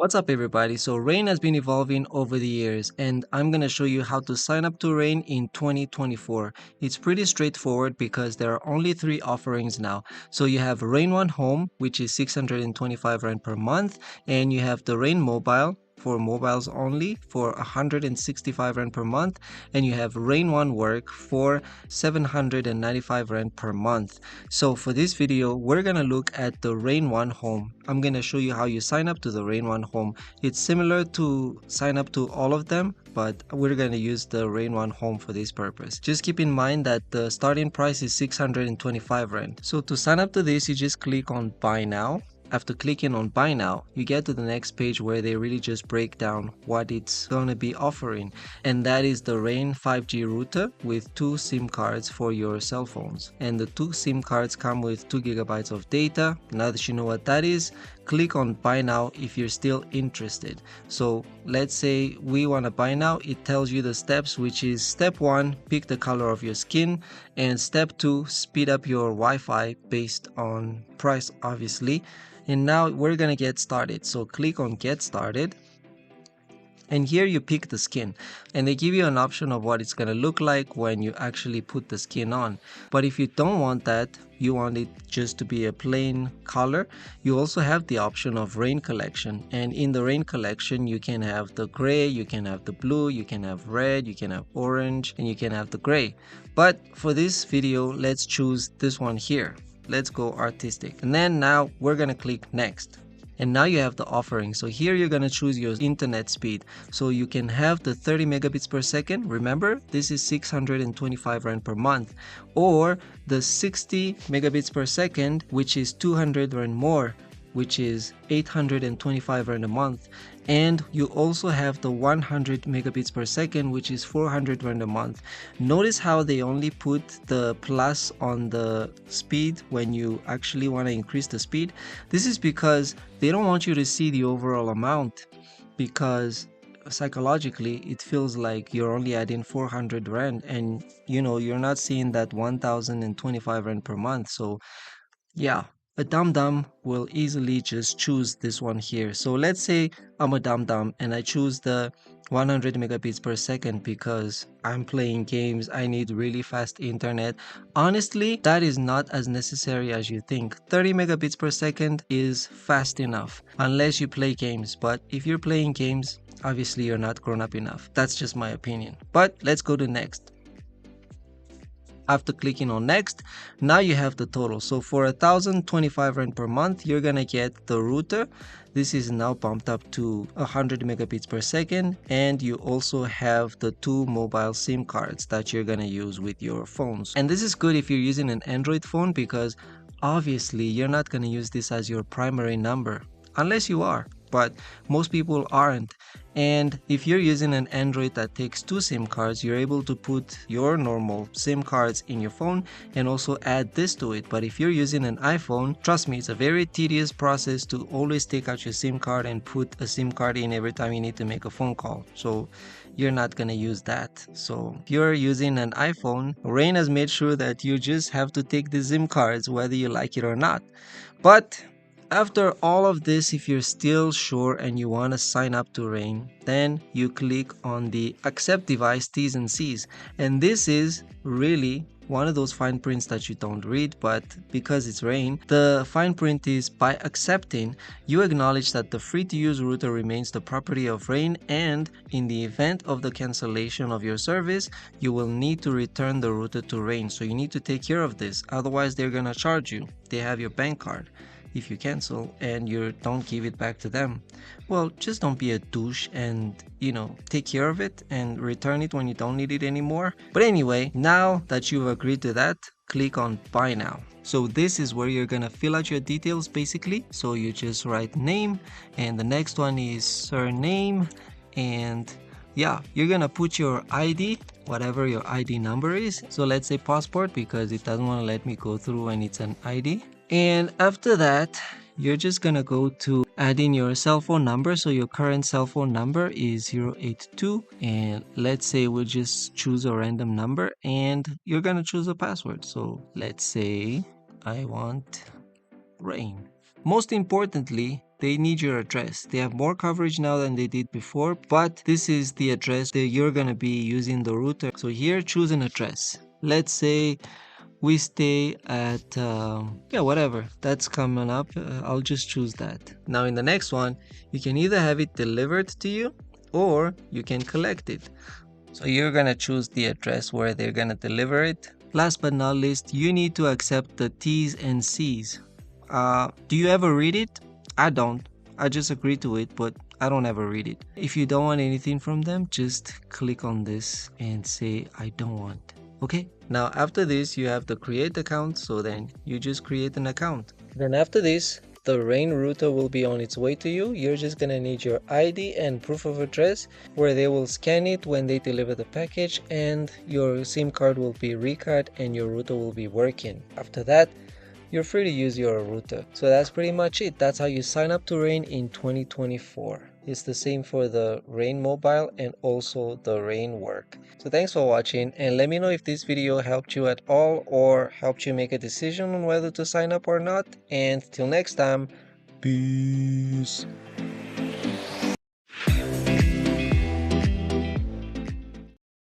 What's up, everybody? So Rain has been evolving over the years, and I'm going to show you how to sign up to Rain in 2024. It's pretty straightforward because there are only three offerings now. So you have Rain One Home, which is 625 Rand per month, and you have the Rain Mobile for mobiles only for 165 Rand per month, and you have Rain One Work for 795 Rand per month. So for this video, we're going to look at the Rain One Home. I'm going to show you how you sign up to the Rain One Home. It's similar to sign up to all of them, but we're going to use the Rain One Home for this purpose. Just keep in mind that the starting price is 625 Rand. So to sign up to this, you just click on Buy Now. After clicking on Buy Now, you get to the next page where they really just break down what it's going to be offering. And that is the Rain 5G router with 2 SIM cards for your cell phones. And the 2 SIM cards come with 2 gigabytes of data. Now that you know what that is, click on Buy Now if you're still interested. So let's say we want to buy now. It tells you the steps, which is step 1, pick the color of your skin, and step 2, speed up your Wi-Fi based on price, obviously. And now we're gonna get started. So click on Get Started. And here you pick the skin, and they give you an option of what it's going to look like when you actually put the skin on. But if you don't want that, you want it just to be a plain color, you also have the option of Rain Collection. And in the Rain Collection, you can have the gray, you can have the blue, you can have red, you can have orange, and you can have the gray. But for this video, let's choose this one here. Let's go artistic. And then now we're going to click Next. And now you have the offering. So here you're going to choose your internet speed. So you can have the 30 megabits per second. Remember, this is 625 Rand per month. Or the 60 megabits per second, which is 200 Rand more, which is 825 Rand a month. And you also have the 100 megabits per second, which is 400 Rand a month. Notice how they only put the plus on the speed when you actually want to increase the speed. This is because they don't want you to see the overall amount, because psychologically it feels like you're only adding 400 Rand and you're not seeing that 1025 Rand per month. So yeah, a dum-dum will easily just choose this one here. So let's say I'm a dum-dum and I choose the 100 megabits per second because I'm playing games, I need really fast internet. Honestly, that is not as necessary as you think. 30 megabits per second is fast enough unless you play games. But if you're playing games, obviously you're not grown up enough. That's just my opinion. But let's go to next. After clicking on next, now you have the total. So for 1025 Rand per month, you're gonna get the router. This is now bumped up to 100 megabits per second, and you also have the 2 mobile SIM cards that you're gonna use with your phones. And this is good if you're using an Android phone, because obviously you're not gonna use this as your primary number unless you are, but most people aren't. And if you're using an Android that takes 2 SIM cards, you're able to put your normal SIM cards in your phone and also add this to it. But if you're using an iPhone, trust me, it's a very tedious process to always take out your SIM card and put a SIM card in every time you need to make a phone call. So you're not gonna use that. So if you're using an iPhone, Rain has made sure that you just have to take the SIM cards whether you like it or not. But after all of this, if you're still sure and you want to sign up to Rain, then you click on the Accept Device T's and C's. And this is really one of those fine prints that you don't read, but because it's Rain, the fine print is, by accepting, you acknowledge that the free-to-use router remains the property of Rain, and in the event of the cancellation of your service, you will need to return the router to Rain. So you need to take care of this, otherwise they're gonna charge you. They have your bank card. If you cancel and you don't give it back to them, well, just don't be a douche and take care of it and return it when you don't need it anymore. But anyway, now that you've agreed to that, click on Buy Now. So this is where you're gonna fill out your details basically. So you just write name, and the next one is surname, and yeah, you're gonna put your ID, whatever your ID number is. So let's say passport, because it doesn't want to let me go through when it's an ID. And after that, you're just gonna go to add in your cell phone number. So your current cell phone number is 082, and let's say we'll just choose a random number, and you're gonna choose a password. So let's say I want Rain. Most importantly, they need your address. They have more coverage now than they did before, but this is the address that you're gonna be using the router. So here, choose an address. Let's say we stay at yeah, whatever that's coming up. I'll just choose that. Now in the next one, you can either have it delivered to you or you can collect it. So you're gonna choose the address where they're gonna deliver it. Last but not least, you need to accept the T's and C's. Do you ever read it? I don't. I just agree to it, but I don't ever read it. If you don't want anything from them, just click on this and say I don't want. Okay, now after this you have the create account, so then you just create an account. Then after this, the Rain router will be on its way to you. You're just gonna need your ID and proof of address, where they will scan it when they deliver the package, and your SIM card will be recard and your router will be working. After that, you're free to use your router. So that's pretty much it. That's how you sign up to Rain in 2024. It's the same for the Rain Mobile and also the Rain Work. So thanks for watching, and let me know if this video helped you at all or helped you make a decision on whether to sign up or not. And till next time, peace.